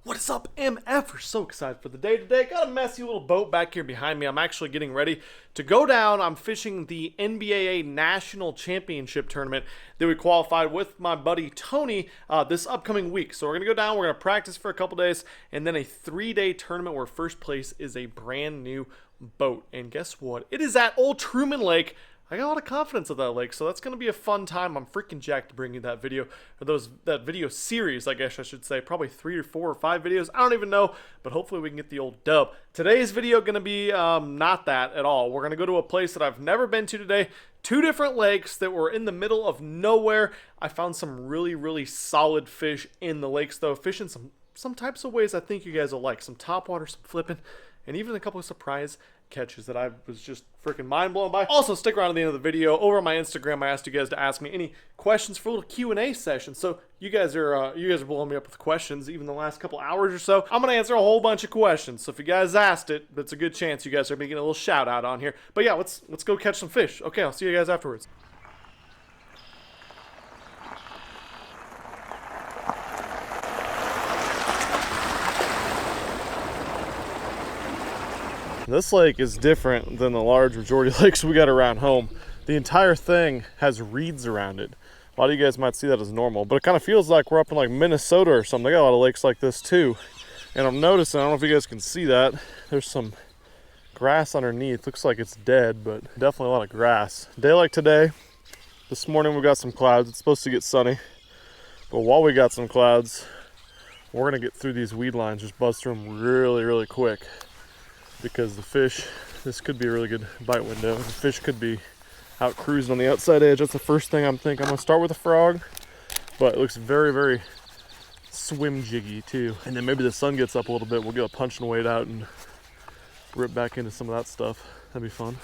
What is up, MF? We're so excited for the day today. Got a messy little boat back here behind me. I'm actually getting ready to go down. I'm fishing the NBAA National Championship Tournament that we qualified with my buddy Tony this upcoming week. So we're going to go down, we're going to practice for a couple days, and then a 3-day tournament where first place is a brand new boat. And guess what? It is at Old Truman Lake. I got a lot of confidence at that lake, so that's going to be a fun time. I'm freaking jacked to bring you that video, or that video series, I guess I should say. Probably 3 or 4 or 5 videos. I don't even know, but hopefully we can get the old dub. Today's video going to be not that at all. We're going to go to a place that I've never been to today. 2 different lakes that were in the middle of nowhere. I found some really, really solid fish in the lakes, though. Fishing some types of ways I think you guys will like. Some topwater, some flipping, and even a couple of surprise catches that I was just freaking mind blown by. Also, stick around to the end of the video. Over on my Instagram, I asked you guys to ask me any questions for a little Q&A session. So you guys are blowing me up with questions even the last couple hours or so. I'm gonna answer a whole bunch of questions. So if you guys asked it, it's a good chance you guys are making a little shout out on here. But yeah, let's go catch some fish. Okay, I'll see you guys afterwards. This lake is different than the large majority of lakes we got around home. The entire thing has reeds around it. A lot of you guys might see that as normal, but it kind of feels like we're up in like Minnesota or something. They got a lot of lakes like this too. And I'm noticing, I don't know if you guys can see that, there's some grass underneath. Looks like it's dead, but definitely a lot of grass. Day like today, this morning we got some clouds. It's supposed to get sunny. But while we got some clouds, we're gonna get through these weed lines, just buzz through them really, really quick. Because the fish, this could be a really good bite window. The fish could be out cruising on the outside edge. That's the first thing I'm thinking. I'm gonna start with a frog, but it looks very, very swim jiggy too. And then maybe the sun gets up a little bit, we'll get a punch and wade out and rip back into some of that stuff. That'd be fun.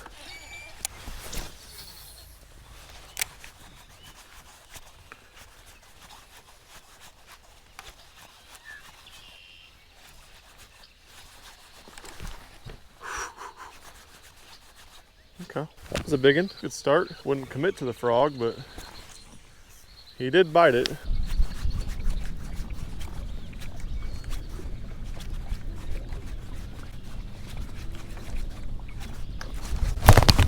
Okay, that was a big one. Good start. Wouldn't commit to the frog, but he did bite it.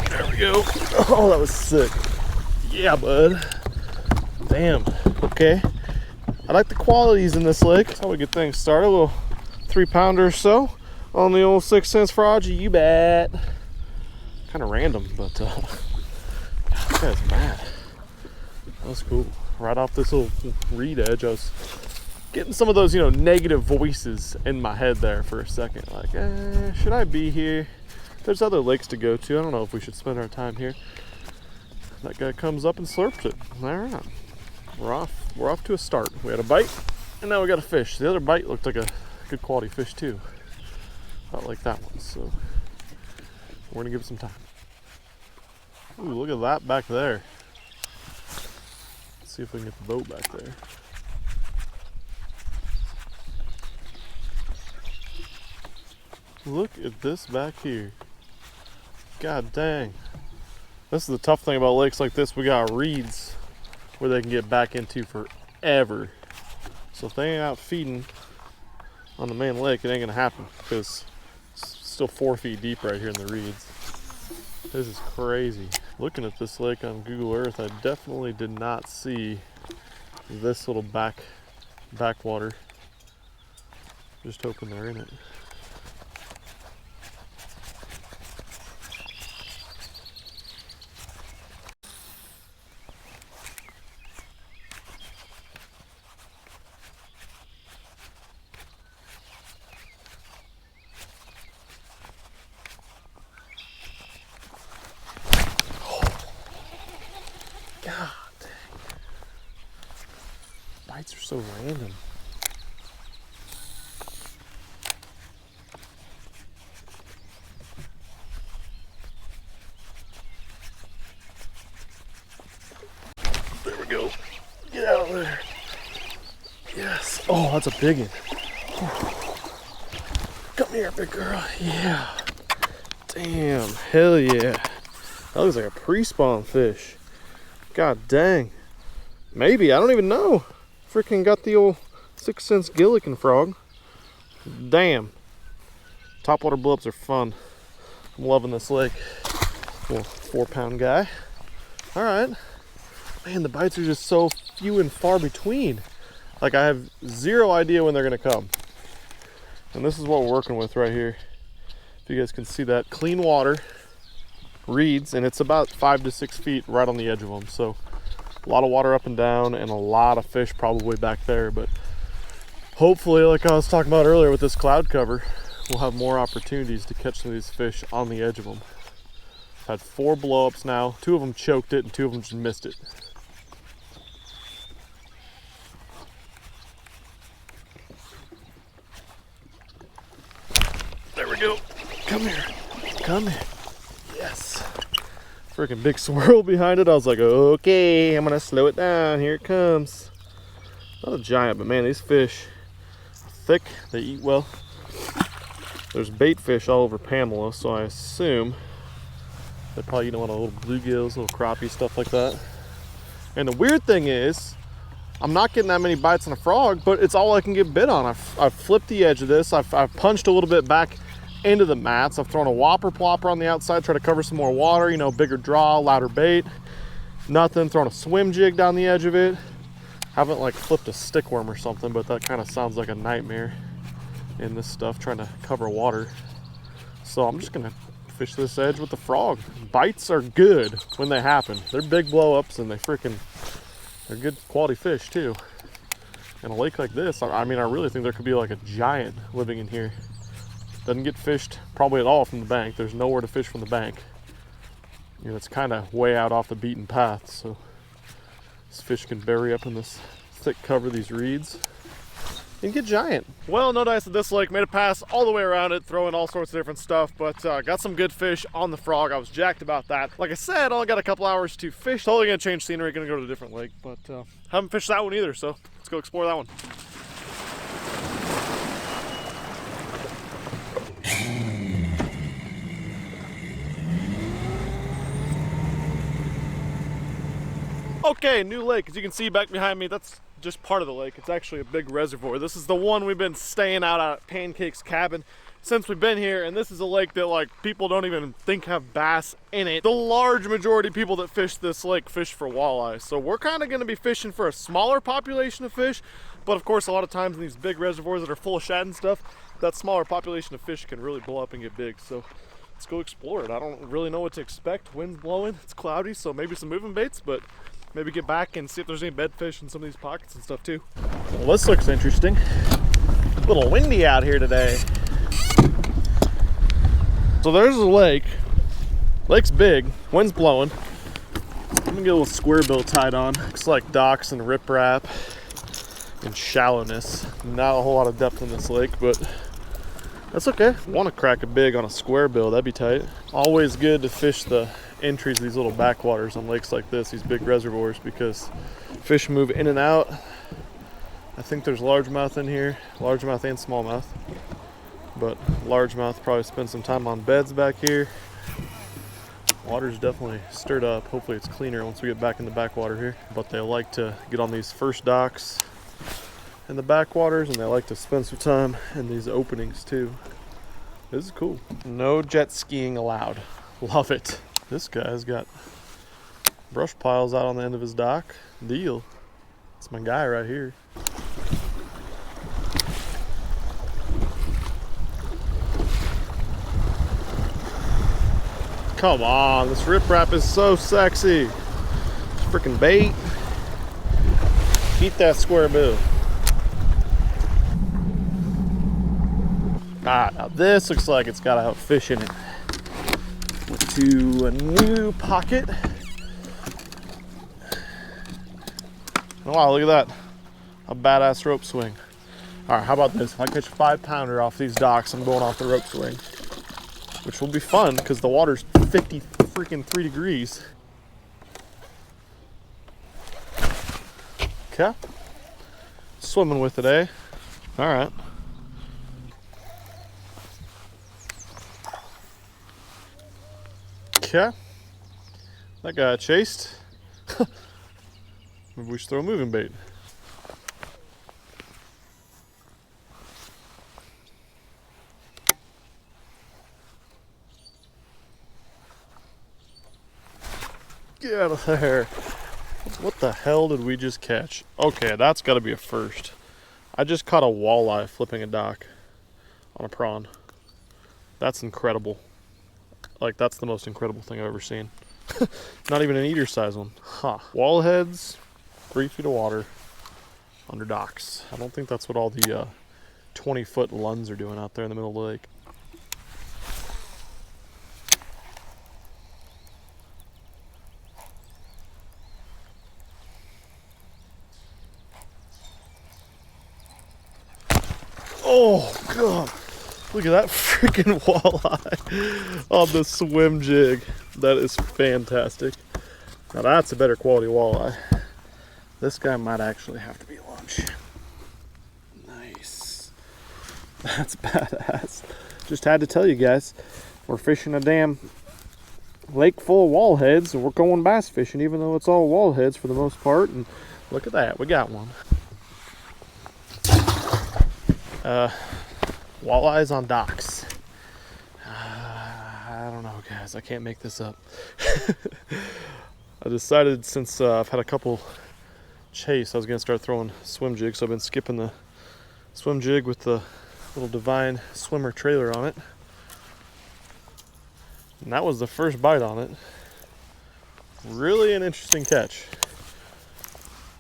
There we go. Oh, that was sick. Yeah, bud. Damn. Okay. I like the qualities in this lake. That's how we get things started. A little 3-pounder or so on the old 6 cents frog. You bet. Kind of random, but God, this guy's mad. That was cool. Right off this little reed edge, I was getting some of those, negative voices in my head there for a second. Like, should I be here? There's other lakes to go to. I don't know if we should spend our time here. That guy comes up and slurps it. All right, we're off to a start. We had a bite, and now we got a fish. The other bite looked like a good quality fish too. Not like that one, so we're gonna give it some time. Ooh, look at that back there. Let's see if we can get the boat back there. Look at this back here. God dang. This is the tough thing about lakes like this. We got reeds where they can get back into forever. So if they ain't out feeding on the main lake, it ain't gonna happen because it's still 4 feet deep right here in the reeds. This is crazy. Looking at this lake on Google Earth, I definitely did not see this little backwater. Just hoping they're in it. God dang. Bites are so random. There we go. Get out of there. Yes. Oh, that's a big one. Come here, big girl. Yeah. Damn. Hell yeah. That looks like a pre-spawn fish. God dang. Maybe, I don't even know. Freaking got the old 6 cents Milliken frog. Damn. Topwater blow-ups are fun. I'm loving this lake. Little 4-pound guy. All right. Man, the bites are just so few and far between. Like, I have zero idea when they're gonna come. And this is what we're working with right here. If you guys can see that, clean water, reeds, and it's about 5 to 6 feet right on the edge of them. So a lot of water up and down and a lot of fish probably back there. But hopefully, like I was talking about earlier with this cloud cover, we'll have more opportunities to catch some of these fish on the edge of them. I've had 4 blow-ups now. 2 of them choked it and 2 of them just missed it. There we go. Come here. Come here. Yes. Freaking big swirl behind it. I was like, okay, I'm gonna slow it down. Here it comes. Not a giant, but man, these fish are thick. They eat well. There's bait fish all over Pamela, so I assume they're probably eating a lot of little bluegills, little crappie, stuff like that. And the weird thing is, I'm not getting that many bites on a frog, but it's all I can get bit on. I've flipped the edge of this. I've punched a little bit back into the mats. I've thrown a whopper plopper on the outside, try to cover some more water, you know, bigger draw, louder bait. Nothing. Thrown a swim jig down the edge of it. Haven't like flipped a stick worm or something, but that kind of sounds like a nightmare in this stuff, trying to cover water. So I'm just gonna fish this edge with the frog. Bites are good when they happen. They're big blow-ups and they're good quality fish too. In a lake like this, I mean, I really think there could be like a giant living in here. Doesn't get fished probably at all from the bank. There's nowhere to fish from the bank. You know, it's kind of way out off the beaten path, so this fish can bury up in this thick cover, these reeds, and get giant. Well, no dice at this lake. Made a pass all the way around it, throwing all sorts of different stuff, but got some good fish on the frog. I was jacked about that. Like I said, I only got a couple hours to fish. Totally gonna change scenery, gonna go to a different lake, but haven't fished that one either, so let's go explore that one. Okay, new lake. As you can see back behind me, that's just part of the lake. It's actually a big reservoir. This is the one we've been staying out at Pancake's cabin since we've been here, and this is a lake that like people don't even think have bass in it. The large majority of people that fish this lake fish for walleye. So we're kind of going to be fishing for a smaller population of fish, but of course a lot of times in these big reservoirs that are full of shad and stuff, that smaller population of fish can really blow up and get big. So let's go explore it. I don't really know what to expect. Wind's blowing, it's cloudy, so maybe some moving baits, but maybe get back and see if there's any bedfish in some of these pockets and stuff too. Well, this looks interesting. A little windy out here today. So there's a lake. Lake's big, wind's blowing. I'm gonna get a little square bill tied on. Looks like docks and riprap and shallowness. Not a whole lot of depth in this lake, but that's okay. Want to crack a big on a square bill, that'd be tight. Always good to fish the entries of these little backwaters on lakes like this, these big reservoirs, because fish move in and out. I think there's largemouth in here, largemouth and smallmouth, but largemouth probably spend some time on beds back here. Water's definitely stirred up. Hopefully it's cleaner once we get back in the backwater here, but they like to get on these first docks in the backwaters, and they like to spend some time in these openings too. This is cool. No jet skiing allowed. Love it. This guy's got brush piles out on the end of his dock. Deal. It's my guy right here. Come on, this riprap is so sexy. It's freaking bait. Eat that square bill. Ah, now this looks like it's got a fish in it. To a new pocket. Oh wow, look at that. A badass rope swing. Alright, how about this? If I catch a 5-pounder off these docks, I'm going off the rope swing. Which will be fun because the water's 50 freaking 3 degrees. Okay. Swimming with it, eh? Alright. Okay. That guy chased. Maybe we should throw a moving bait. Get out of there. What the hell did we just catch? Okay, that's got to be a first. I just caught a walleye flipping a dock on a prawn. That's incredible. Like, that's the most incredible thing I've ever seen. Not even an eater size one. Huh. Wallheads, 3 feet of water, under docks. I don't think that's what all the 20-foot luns are doing out there in the middle of the lake. Oh, God. Look at that freaking walleye on the swim jig. That is fantastic. Now that's a better quality walleye. This guy might actually have to be lunch. Nice. That's badass. Just had to tell you guys, we're fishing a damn lake full of wallheads, and we're going bass fishing, even though it's all wallheads for the most part. And look at that, we got one. Walleyes on docks. I don't know, guys. I can't make this up. I decided, since I've had a couple chase, I was going to start throwing swim jigs. So I've been skipping the swim jig with the little Divine swimmer trailer on it. And that was the first bite on it. Really an interesting catch.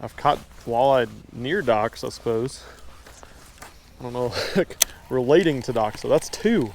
I've caught walleye near docks, I suppose. I don't know, relating to docks, so that's 2.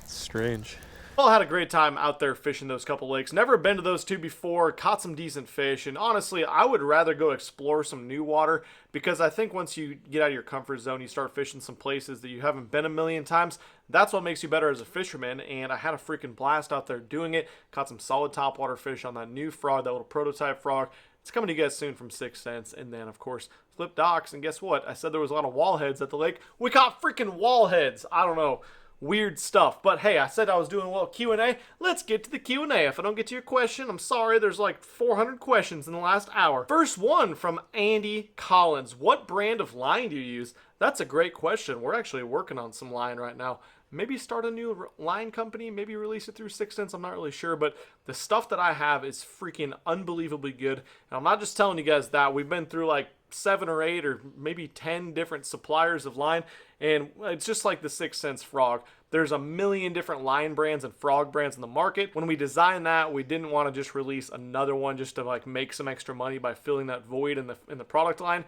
Strange. Well, I had a great time out there fishing those couple lakes. Never been to those 2 before, caught some decent fish, and honestly, I would rather go explore some new water, because I think once you get out of your comfort zone, you start fishing some places that you haven't been a million times. That's what makes you better as a fisherman, and I had a freaking blast out there doing it. Caught some solid topwater fish on that new frog, that little prototype frog. It's coming to you guys soon from 6 Cents. And then, of course, flip docks. And guess what? I said there was a lot of wallheads at the lake. We caught freaking wallheads. I don't know. Weird stuff. But hey, I said I was doing a little Q&A. Let's get to the Q&A. If I don't get to your question, I'm sorry. There's like 400 questions in the last hour. First one from Andy Collins. What brand of line do you use? That's a great question. We're actually working on some line right now. Maybe start a new line company, maybe release it through 6 Cents, I'm not really sure, but the stuff that I have is freaking unbelievably good. And I'm not just telling you guys that. We've been through like 7 or 8 or maybe 10 different suppliers of line, and it's just like the 6 Cents frog. There's a million different line brands and frog brands in the market. When we designed that, we didn't want to just release another one just to like make some extra money by filling that void in the product line.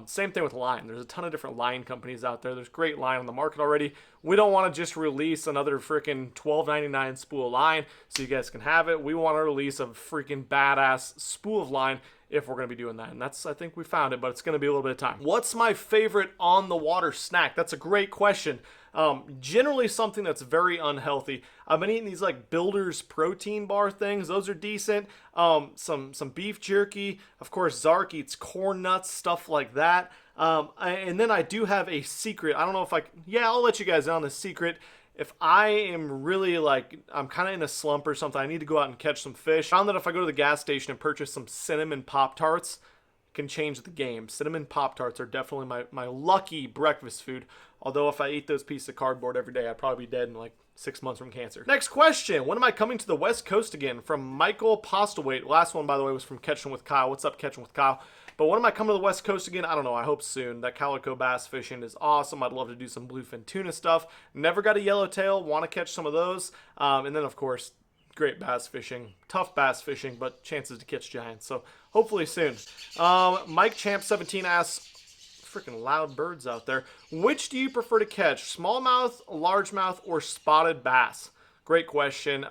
Same thing with line. There's a ton of different line companies out there. There's great line on the market already. We don't want to just release another freaking $12.99 spool of line so you guys can have it. We want to release a freaking badass spool of line if we're going to be doing that. And that's, I think we found it, but it's going to be a little bit of time. What's my favorite on the water snack? That's a great question. Generally something that's very unhealthy. I've been eating these like Builder's protein bar things. Those are decent. Some beef jerky. Of course, Zark eats corn nuts, stuff like that. And then I do have a secret. I don't know if I'll let you guys in on the secret. If I am really like, I'm kind of in a slump or something, I need to go out and catch some fish. I found that if I go to the gas station and purchase some cinnamon Pop-Tarts, can change the game. Cinnamon Pop-Tarts are definitely my lucky breakfast food. Although if I eat those pieces of cardboard every day, I'd probably be dead in like 6 months from cancer. Next question. When am I coming to the West Coast again? From Michael Postlewaite. Last one, by the way, was from Catching with Kyle. What's up, Catching with Kyle? But when am I coming to the West Coast again? I don't know. I hope soon. That calico bass fishing is awesome. I'd love to do some bluefin tuna stuff. Never got a yellowtail. Want to catch some of those. And then, of course, great bass fishing. Tough bass fishing, but chances to catch giants. So hopefully soon. Mike Champ 17 asks, freaking loud birds out there. Which do you prefer to catch? Smallmouth, largemouth, or spotted bass? Great question.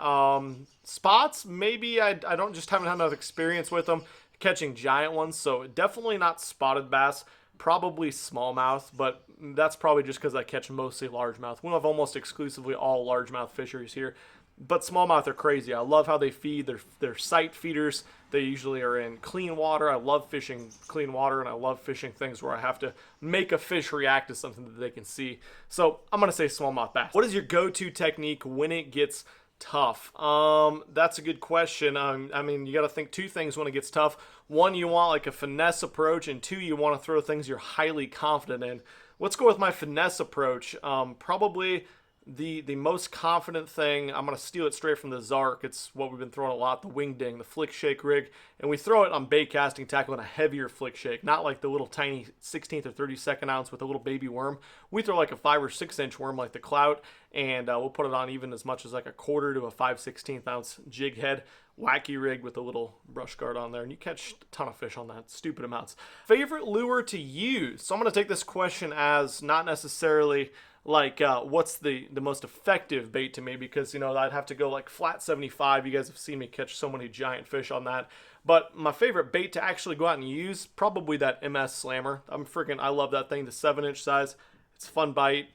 Spots, maybe. I don't just haven't had enough experience with them catching giant ones, so definitely not spotted bass. Probably smallmouth, but that's probably just because I catch mostly largemouth. We have almost exclusively all largemouth fisheries here. But smallmouth are crazy. I love how they feed. They're sight feeders. They usually are in clean water. I love fishing clean water, and I love fishing things where I have to make a fish react to something that they can see. So I'm going to say smallmouth bass. What is your go-to technique when it gets tough? That's a good question. I mean, you got to think 2 things when it gets tough. 1, you want like a finesse approach, and 2, you want to throw things you're highly confident in. Let's go with my finesse approach. Probably the most confident thing, I'm going to steal it straight from the Zark. It's what we've been throwing a lot, the wing ding, the flick shake rig. And we throw it on bait casting tackle in a heavier flick shake, not like the little tiny 16th or 32nd ounce with a little baby worm. We throw like a 5 or 6 inch worm like the Clout, and we'll put it on even as much as like a quarter to a 5/16 ounce jig head. Wacky rig with a little brush guard on there, and you catch a ton of fish on that, stupid amounts. Favorite lure to use? So I'm going to take this question as not necessarily like what's the most effective bait to me, because you know I'd have to go like flat 75. You guys have seen me catch so many giant fish on that. But my favorite bait to actually go out and use, probably that MS Slammer. I love that thing, the 7-inch size. It's a fun bite.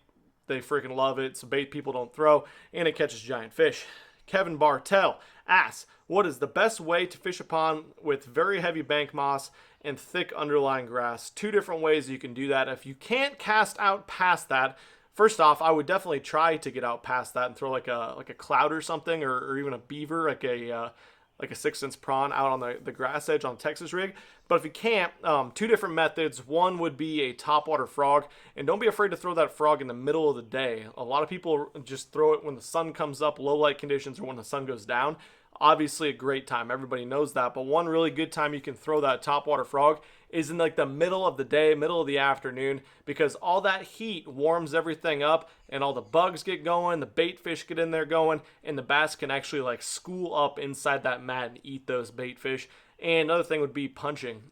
They freaking love it. It's a bait people don't throw, and it catches giant fish. Kevin Bartell asks, what is the best way to fish a pond with very heavy bank moss and thick underlying grass? 2 different ways you can do that. If you can't cast out past that, first off, I would definitely try to get out past that and throw like a cloud or something, or even a beaver, like a 6-inch prawn out on the grass edge on a Texas rig. But if you can't, 2 different methods. One would be a topwater frog, and don't be afraid to throw that frog in the middle of the day. A lot of people just throw it when the sun comes up, low light conditions, or when the sun goes down. Obviously a great time, everybody knows that, but one really good time you can throw that topwater frog is in like the middle of the day, middle of the afternoon, because all that heat warms everything up and all the bugs get going, the bait fish get in there going, and the bass can actually like school up inside that mat and eat those bait fish. And another thing would be punching.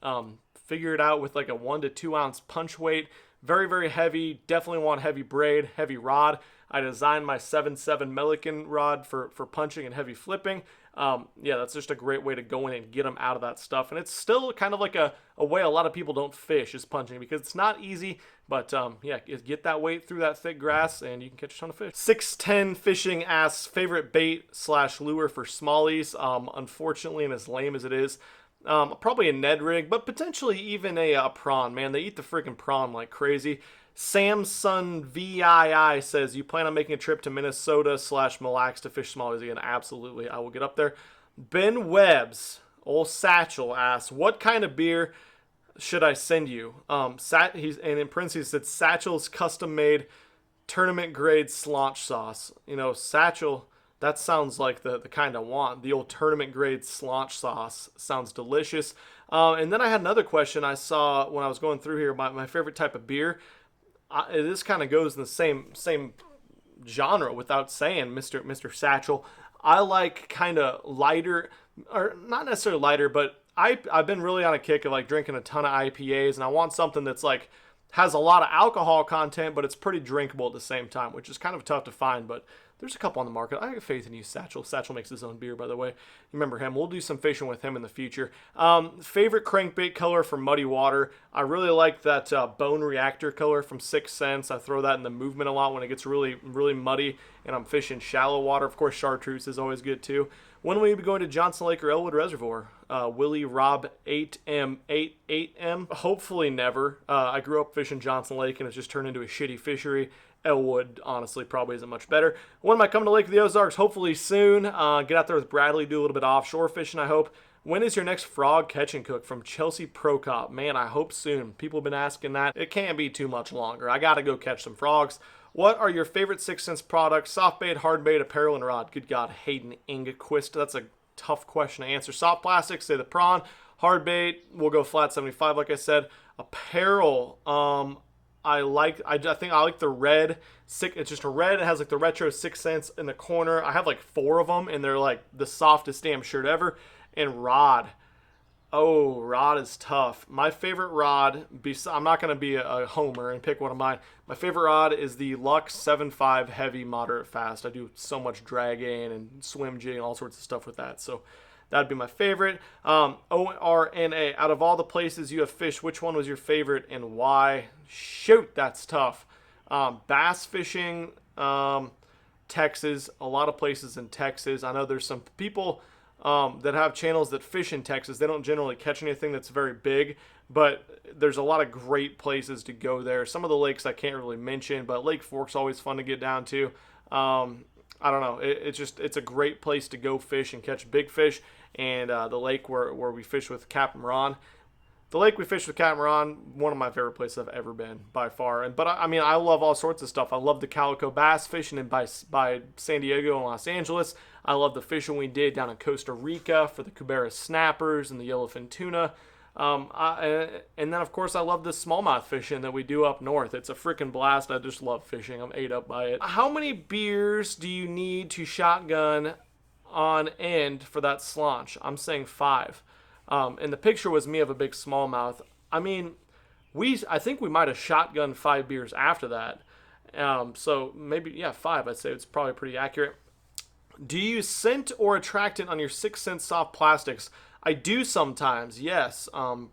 Figure it out with like a 1 to 2 ounce punch weight. Very, very heavy. Definitely want heavy braid, heavy rod. I designed my 7.7 Milliken rod for punching and heavy flipping. Yeah, that's just a great way to go in and get them out of that stuff. And it's still kind of like a way a lot of people don't fish is punching, because it's not easy. But yeah, get that weight through that thick grass and you can catch a ton of fish. 610 Fishing asks, favorite bait / lure for smallies. Unfortunately, and as lame as it is, probably a Ned rig, but potentially even a prawn. Man, they eat the freaking prawn like crazy. Samson VII says, you plan on making a trip to Minnesota / Mille Lacs to fish smallies again? Absolutely, I will get up there. Ben Webbs, old Satchel, asks, what kind of beer should I send you? And in parentheses said Satchel's custom-made tournament-grade slaunch sauce. You know, Satchel, that sounds like the kind I want. The old tournament-grade slaunch sauce sounds delicious. And then I had another question I saw when I was going through here, my favorite type of beer. This kind of goes in the same genre without saying, Mr. Satchel. I like kind of lighter, or not necessarily lighter, but I've been really on a kick of like drinking a ton of IPAs, and I want something that's like has a lot of alcohol content, but it's pretty drinkable at the same time, which is kind of tough to find, but there's a couple on the market. I have faith in you, Satchel. Satchel makes his own beer, by the way. You remember him. We'll do some fishing with him in the future. Favorite crankbait color for muddy water. I really like that bone reactor color from 6 Cents. I throw that in the movement a lot when it gets really, really muddy and I'm fishing shallow water. Of course, chartreuse is always good too. When will you be going to Johnson Lake or Elwood Reservoir? Willie Rob 8M. Hopefully never. I grew up fishing Johnson Lake and it's just turned into a shitty fishery. Elwood, honestly, probably isn't much better. When am I coming to Lake of the Ozarks? Hopefully soon. Get out there with Bradley, do a little bit of offshore fishing, I hope. When is your next frog catch and cook? From Chelsea Prokop. Man, I hope soon. People have been asking that. It can't be too much longer. I got to go catch some frogs. What are your favorite 6 Cents products? Soft bait, hard bait, apparel, and rod. Good God, Hayden Ingequist. That's a tough question to answer. Soft plastic, say the prawn. Hard bait, we'll go flat 75, like I said. Apparel, I think I like the red. It's just a red. It has like the retro 6 Cents in the corner. I have like 4 of them, and they're like the softest damn shirt ever. And rod. Oh, rod is tough. My favorite rod, I'm not going to be a homer and pick one of mine. My favorite rod is the Lux 7.5 Heavy Moderate Fast. I do so much dragging and swim jigging and all sorts of stuff with that. So that'd be my favorite. ORNA, out of all the places you have fished, which one was your favorite and why? Shoot, that's tough. Bass fishing, Texas, a lot of places in Texas. I know there's some people that have channels that fish in Texas. They don't generally catch anything that's very big, but there's a lot of great places to go there. Some of the lakes I can't really mention, but Lake Fork's always fun to get down to. I don't know. It's a great place to go fish and catch big fish. And the lake where we fish with Captain Ron, The lake we fished with catamaran, one of my favorite places I've ever been by far. But I mean, I love all sorts of stuff. I love the calico bass fishing by San Diego and Los Angeles. I love the fishing we did down in Costa Rica for the Cubera snappers and the yellowfin tuna. And then of course I love the smallmouth fishing that we do up north. It's a freaking blast. I just love fishing. I'm ate up by it. How many beers do you need to shotgun on end for that slaunch? I'm saying 5. And the picture was me of a big smallmouth. I mean, I think we might have shotgunned 5 beers after that. So maybe, yeah, 5. I'd say it's probably pretty accurate. Do you use scent or attractant on your 6 Sense soft plastics? I do sometimes, yes.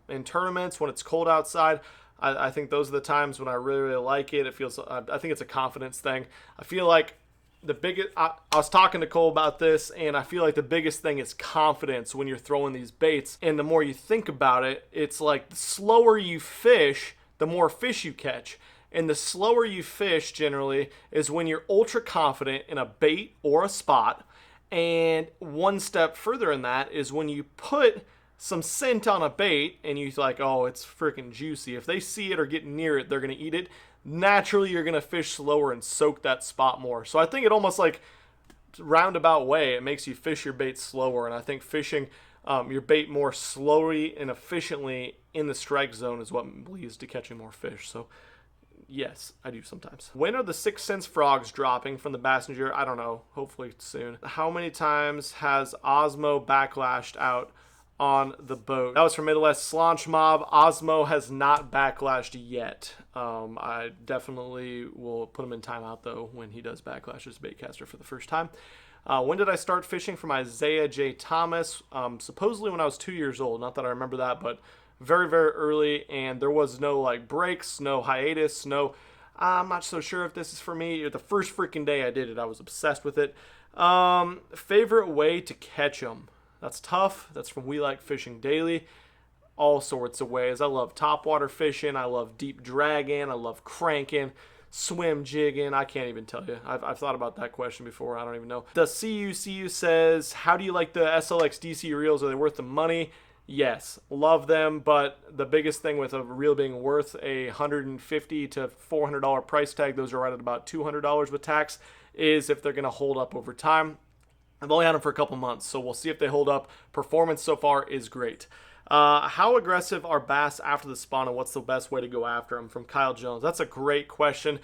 In tournaments, when it's cold outside, I think those are the times when I really, really like it. It feels, I think it's a confidence thing. I feel like the biggest, I was talking to Cole about this, and I feel like the biggest thing is confidence when you're throwing these baits. And the more you think about it, it's like the slower you fish, the more fish you catch. And the slower you fish generally is when you're ultra confident in a bait or a spot. And one step further in that is when you put some scent on a bait and you're like, oh, it's freaking juicy. If they see it or get near it, they're going to eat it. Naturally, you're going to fish slower and soak that spot more. So I think it almost like roundabout way, it makes you fish your bait slower. And I think fishing your bait more slowly and efficiently in the strike zone is what leads to catching more fish. So yes, I do sometimes. When are the 6 Sense frogs dropping from the Bassinger? I don't know. Hopefully soon. How many times has Osmo backlashed out on the boat? That was from Midwest Slaunch Mob. Osmo has not backlashed yet. I definitely will put him in timeout though when he does backlash as baitcaster for the first time. When did I start fishing from Isaiah J. Thomas? Supposedly when I was 2 years old. Not that I remember that, but very, very early, and there was no like breaks, no hiatus, no, I'm not so sure if this is for me. The first freaking day I did it, I was obsessed with it. Favorite way to catch them? That's tough. That's from We Like Fishing Daily. All sorts of ways. I love topwater fishing. I love deep dragging. I love cranking, swim jigging. I can't even tell you. I've thought about that question before. I don't even know. The CU says, how do you like the SLX DC reels? Are they worth the money? Yes, love them, but the biggest thing with a reel being worth a $150 to $400 price tag, those are right at about $200 with tax, is if they're going to hold up over time. I've only had them for a couple months, so we'll see if they hold up. Performance so far is great. How aggressive are bass after the spawn, and what's the best way to go after them? From Kyle Jones. That's a great question.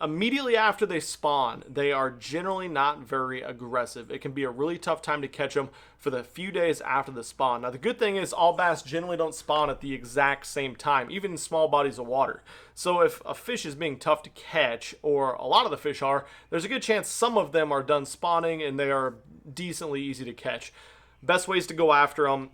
Immediately after they spawn, they are generally not very aggressive. It can be a really tough time to catch them for the few days after the spawn. Now, the good thing is all bass generally don't spawn at the exact same time, even in small bodies of water. So if a fish is being tough to catch, or a lot of the fish are, there's a good chance some of them are done spawning and they are decently easy to catch. Best ways to go after them,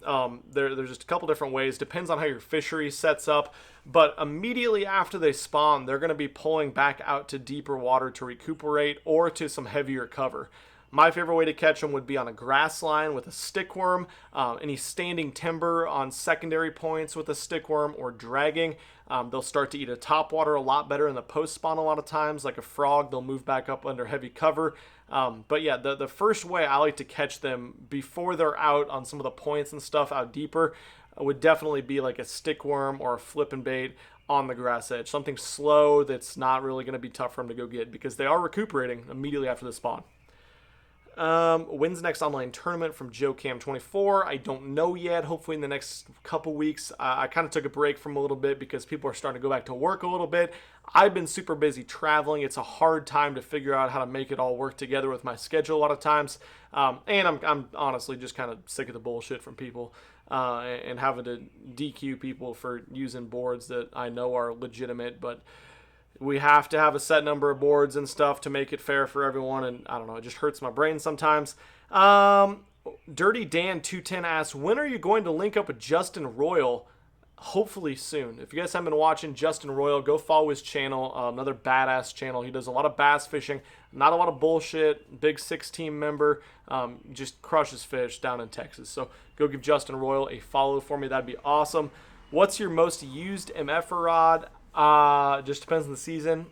there's just a couple different ways. Depends on how your fishery sets up. But immediately after they spawn, they're going to be pulling back out to deeper water to recuperate or to some heavier cover. My favorite way to catch them would be on a grass line with a stickworm, any standing timber on secondary points with a stickworm, or dragging. They'll start to eat a topwater a lot better in the post spawn a lot of times. Like a frog, they'll move back up under heavy cover. But yeah, the first way I like to catch them before they're out on some of the points and stuff out deeper would definitely be like a stickworm or a flipping bait on the grass edge. Something slow that's not really going to be tough for them to go get, because they are recuperating immediately after the spawn. When's the next online tournament? From Joe Cam 24. I don't know yet. Hopefully in the next couple weeks. I kind of took a break from a little bit because people are starting to go back to work a little bit. I've been super busy traveling. It's a hard time to figure out how to make it all work together with my schedule a lot of times. And I'm honestly just kind of sick of the bullshit from people and having to DQ people for using boards that I know are legitimate, but we have to have a set number of boards and stuff to make it fair for everyone, and I don't know, it just hurts my brain sometimes. Dirty Dan 210 asks, when are you going to link up with Justin Royal? Hopefully soon. If you guys haven't been watching Justin Royal, go follow his channel. Another badass channel. He does a lot of bass fishing, not a lot of bullshit. Big 6-team member. Just crushes fish down in Texas. So go give Justin Royal a follow for me. That'd be awesome. What's your most used MF rod? Just depends on the season.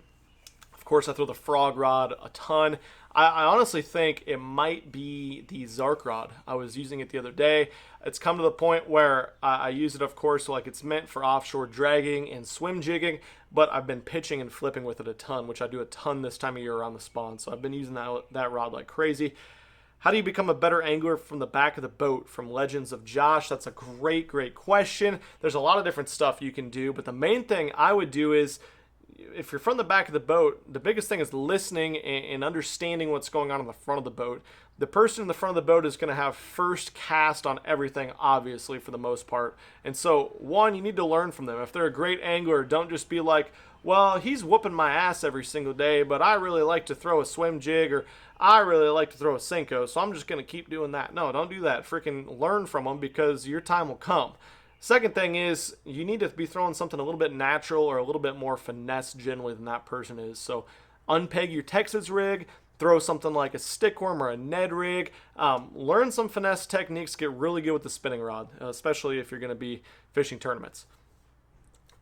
Of course, I throw the frog rod a ton. I honestly think it might be the Zark rod. I was using it the other day. It's come to the point where I use it, of course, like it's meant for offshore dragging and swim jigging, but I've been pitching and flipping with it a ton, which I do a ton this time of year around the spawn. So I've been using that rod like crazy. How do you become a better angler from the back of the boat? From Legends of Josh. That's a great question. There's a lot of different stuff you can do, but the main thing I would do is, if you're from the back of the boat, the biggest thing is listening and understanding what's going on in the front of the boat. The person in the front of the boat is going to have first cast on everything, obviously, for the most part. And so, one, you need to learn from them. If they're a great angler, don't just be like, well, he's whooping my ass every single day, but I really like to throw a swim jig, or I really like to throw a Senko, so I'm just going to keep doing that. No, don't do that. Freaking learn from them, because your time will come. Second thing is, you need to be throwing something a little bit natural or a little bit more finesse generally than that person is. So unpeg your Texas rig, throw something like a stickworm or a Ned rig. Learn some finesse techniques, get really good with the spinning rod, especially if you're going to be fishing tournaments.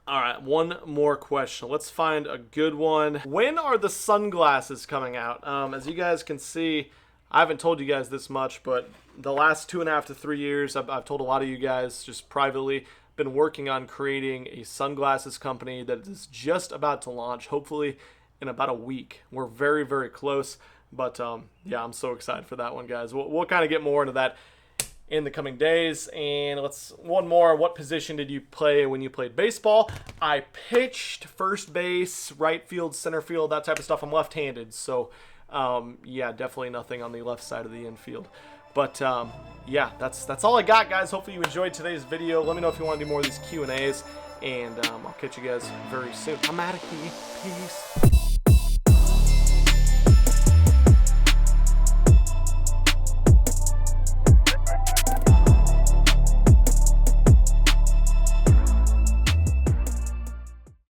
All right, one more question. Let's find a good one. When are the sunglasses coming out? As you guys can see, I haven't told you guys this much, but the last 2.5 to 3 years, I've told a lot of you guys just privately, been working on creating a sunglasses company that is just about to launch, hopefully in about a week. We're very close, but yeah, I'm so excited for that one, guys. We'll kind of get more into that in the coming days. And one more. What position did you play when you played baseball? I pitched first base, right field, center field, that type of stuff. I'm left-handed, so yeah, definitely nothing on the left side of the infield. But yeah, that's all I got, guys. Hopefully you enjoyed today's video. Let me know if you want to do more of these Q&As, and I'll catch you guys very soon. I'm out of here. Peace.